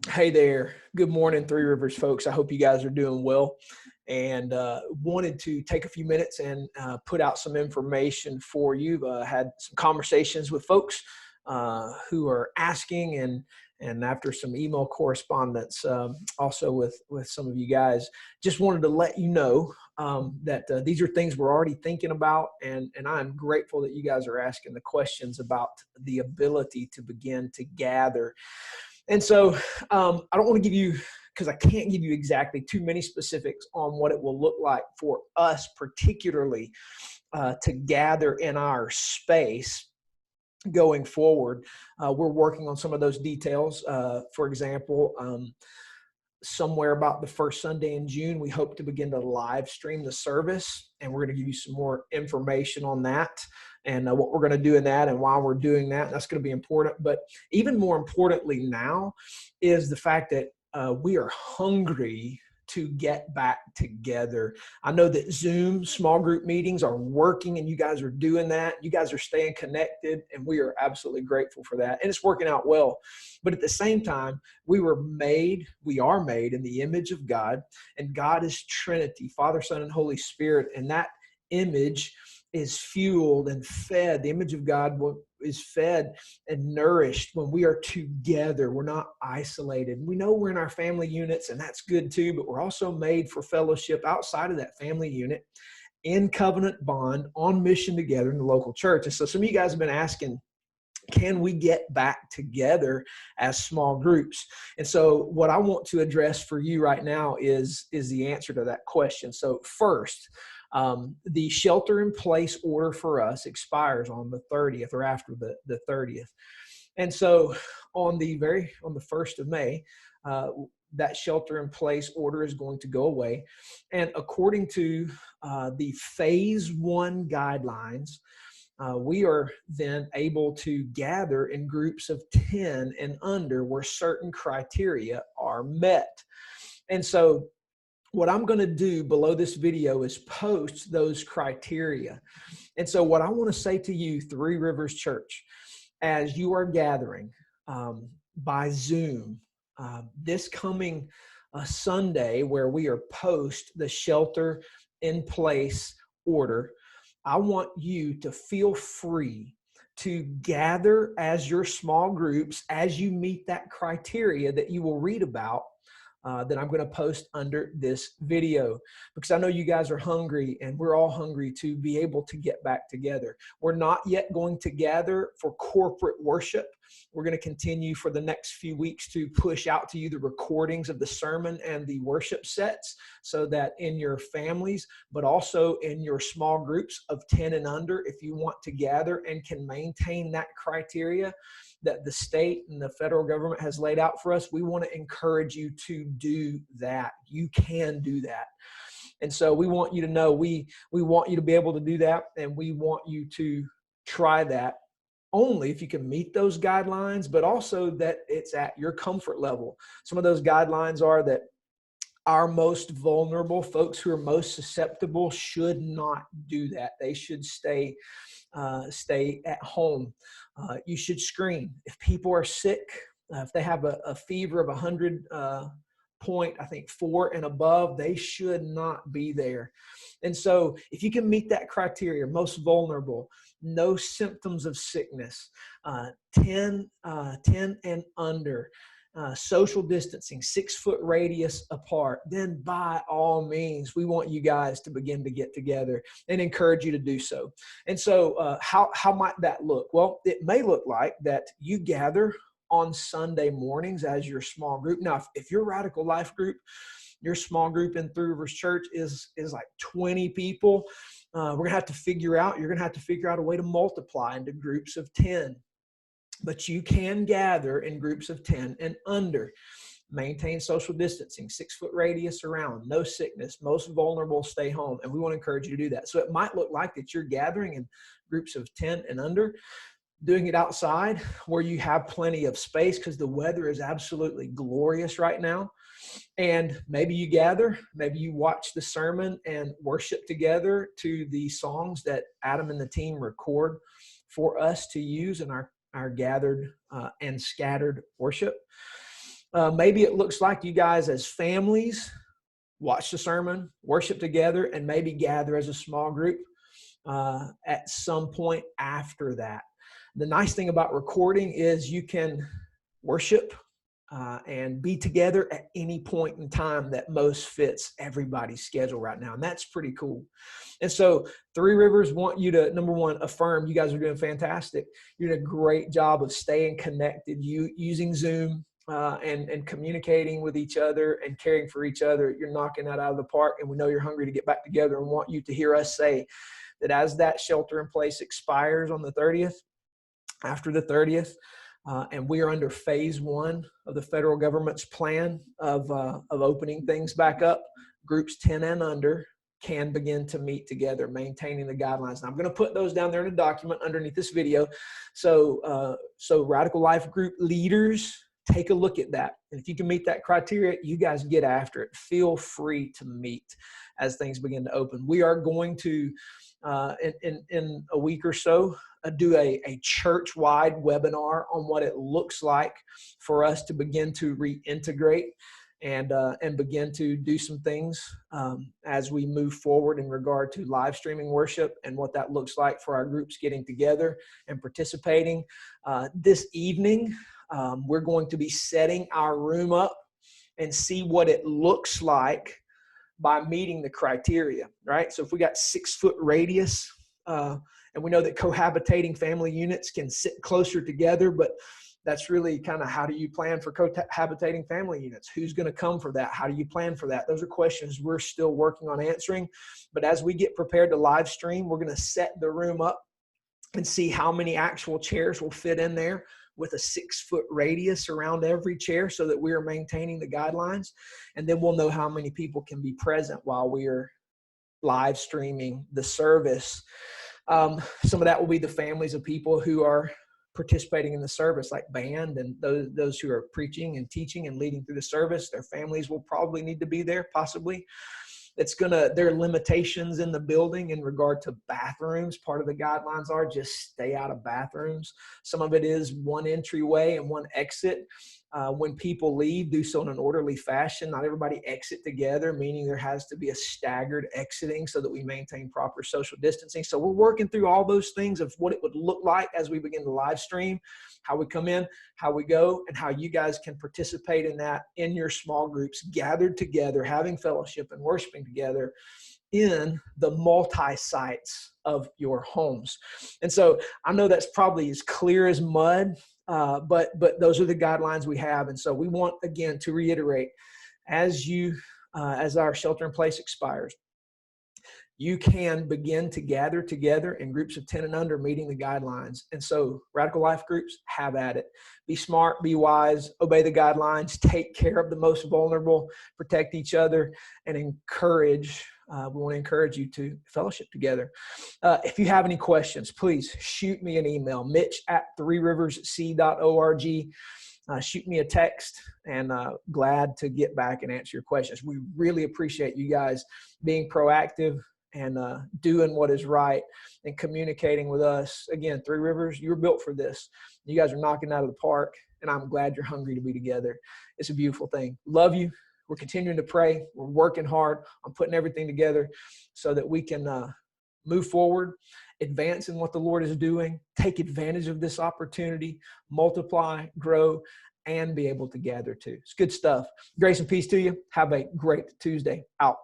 Hey there. Good morning, Three Rivers folks. I hope you guys are doing well and wanted to take a few minutes and put out some information for you. Had some conversations with folks who are asking and after some email correspondence also with some of you guys, just wanted to let you know that these are things we're already thinking about, and I'm grateful that you guys are asking the questions about the ability to begin to gather. And so I don't want to give you, because I can't give you exactly too many specifics on what it will look like for us, particularly to gather in our space going forward. We're working on some of those details. For example, somewhere about the first Sunday in June, we hope to begin to live stream the service, and we're going to give you some more information on that and what we're going to do in that and why we're doing that. That's going to be important. But even more importantly now is the fact that we are hungry to get back together. I know that Zoom small group meetings are working and you guys are doing that. You guys are staying connected, and we are absolutely grateful for that. And it's working out well. But at the same time, we are made in the image of God, and God is Trinity, Father, Son, and Holy Spirit. And that image is fueled and fed. The image of God is fed and nourished when we are together. We're not isolated. We know we're in our family units, and that's good too, but we're also made for fellowship outside of that family unit, in covenant bond, on mission together in the local church. And so some of you guys have been asking, can we get back together as small groups? And so what I want to address for you right now is the answer to that question. So first, the shelter in place order for us expires on the 30th or after the 30th. And so on the 1st of May, that shelter in place order is going to go away. And according to the phase 1 guidelines, we are then able to gather in groups of 10 and under where certain criteria are met. And so what I'm going to do below this video is post those criteria. And so what I want to say to you, Three Rivers Church, as you are gathering by Zoom this coming Sunday, where we are post the shelter in place order, I want you to feel free to gather as your small groups as you meet that criteria that you will read about that I'm going to post under this video, because I know you guys are hungry, and we're all hungry to be able to get back together. We're not yet going to gather for corporate worship. We're going to continue for the next few weeks to push out to you the recordings of the sermon and the worship sets, so that in your families, but also in your small groups of 10 and under, if you want to gather and can maintain that criteria that the state and the federal government has laid out for us, we want to encourage you to do that. You can do that. And so we want you to know, we want you to be able to do that, and we want you to try that only if you can meet those guidelines, but also that it's at your comfort level. Some of those guidelines are that our most vulnerable folks who are most susceptible should not do that. They should stay at home. You should screen. If people are sick, if they have a fever of 100 point, I think 4 and above, they should not be there. And so if you can meet that criteria, most vulnerable, no symptoms of sickness, 10 and under, social distancing, 6-foot radius apart, then by all means, we want you guys to begin to get together and encourage you to do so. And so how might that look? Well, it may look like that you gather on Sunday mornings as your small group. Now, if your Radical Life group, your small group in Three Rivers Church is like 20 people, you're going to have to figure out a way to multiply into groups of 10. But you can gather in groups of 10 and under. Maintain social distancing, 6-foot radius around, no sickness, most vulnerable, stay home. And we want to encourage you to do that. So it might look like that you're gathering in groups of 10 and under, doing it outside where you have plenty of space, because the weather is absolutely glorious right now. And maybe you gather, maybe you watch the sermon and worship together to the songs that Adam and the team record for us to use in our gathered and scattered worship. Maybe it looks like you guys as families watch the sermon, worship together, and maybe gather as a small group at some point after that. The nice thing about recording is you can worship and be together at any point in time that most fits everybody's schedule right now. And that's pretty cool. And so Three Rivers want you to, number one, affirm you guys are doing fantastic. You're doing a great job of staying connected, using Zoom and communicating with each other and caring for each other. You're knocking that out of the park. And we know you're hungry to get back together and want you to hear us say that as that shelter in place expires on the 30th, after the 30th, and we are under phase 1 of the federal government's plan of opening things back up. Groups 10 and under can begin to meet together, maintaining the guidelines. Now, I'm going to put those down there in a document underneath this video. So Radical Life Group leaders, take a look at that. And if you can meet that criteria, you guys get after it. Feel free to meet as things begin to open. We are going to, in a week or so, do a church-wide webinar on what it looks like for us to begin to reintegrate and begin to do some things as we move forward in regard to live streaming worship and what that looks like for our groups getting together and participating. This evening, we're going to be setting our room up and see what it looks like by meeting the criteria, right? So if we got 6-foot radius, and we know that cohabitating family units can sit closer together, but that's really kind of how do you plan for cohabitating family units? Who's going to come for that? How do you plan for that? Those are questions we're still working on answering. But as we get prepared to live stream, we're going to set the room up and see how many actual chairs will fit in there with a 6-foot radius around every chair so that we are maintaining the guidelines. And then we'll know how many people can be present while we are live streaming the service. Some of that will be the families of people who are participating in the service, like band and those who are preaching and teaching and leading through the service. Their families will probably need to be there, possibly. There are limitations in the building in regard to bathrooms. Part of the guidelines are just stay out of bathrooms. Some of it is one entryway and one exit. When people leave, do so in an orderly fashion. Not everybody exit together, meaning there has to be a staggered exiting so that we maintain proper social distancing. So we're working through all those things of what it would look like as we begin to live stream, how we come in, how we go, and how you guys can participate in that in your small groups, gathered together, having fellowship and worshiping together in the multi-sites of your homes. And so I know that's probably as clear as mud, but those are the guidelines we have. And so we want, again, to reiterate, as our shelter in place expires, you can begin to gather together in groups of 10 and under, meeting the guidelines. And so Radical Life Groups, have at it. Be smart, be wise, obey the guidelines, take care of the most vulnerable, protect each other, and encourage. We want to encourage you to fellowship together. If you have any questions, please shoot me an email, mitch@threeriversc.org. Shoot me a text, and glad to get back and answer your questions. We really appreciate you guys being proactive and doing what is right and communicating with us. Again, Three Rivers, you're built for this. You guys are knocking out of the park, and I'm glad you're hungry to be together. It's a beautiful thing. Love you. We're continuing to pray. We're working hard on putting everything together so that we can move forward, advance in what the Lord is doing, take advantage of this opportunity, multiply, grow, and be able to gather too. It's good stuff. Grace and peace to you. Have a great Tuesday. Out.